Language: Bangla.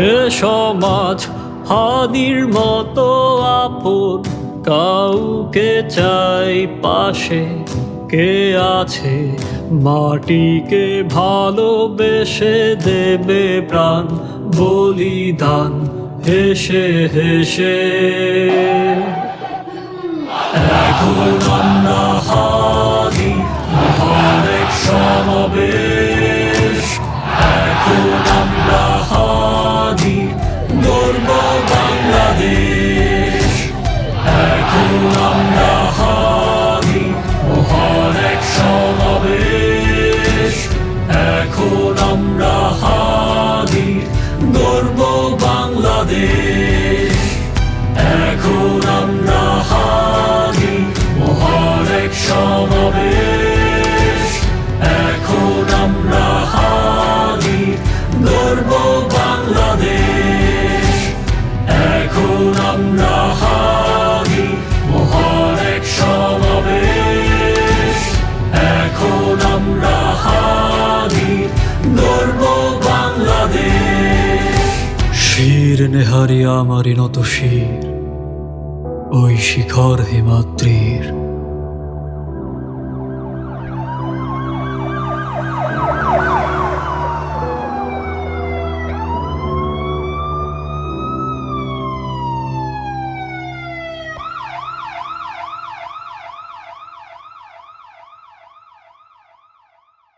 এ সমাজ হাদির মতো আপন কাউকে চাই পাশে, কে আছে মাটিকে ভালোবেসে দেবে প্রাণ বলিদান হেসে হেসে। এখন আমরা হাদি হরেক সমাবেশ, এখন আমরা হাদি গর্ব বাংলাদেশ, এখন আমরা হাদি হরেক সমাবেশ, এখন আমরা হাদি গর্ব বাংলাদেশ, এখন আমরা হাদি হরেক সমাবেশ, এখন আমরা হাদি গর্ব বাংলাদেশ, এখন আমরা হাদি হরেক সমাবেশ, এখন আমরা হাদি গর্ব বাংলাদেশ। শির নেহারি আমারি নত শির ওই শিখর হিমাদ্রির।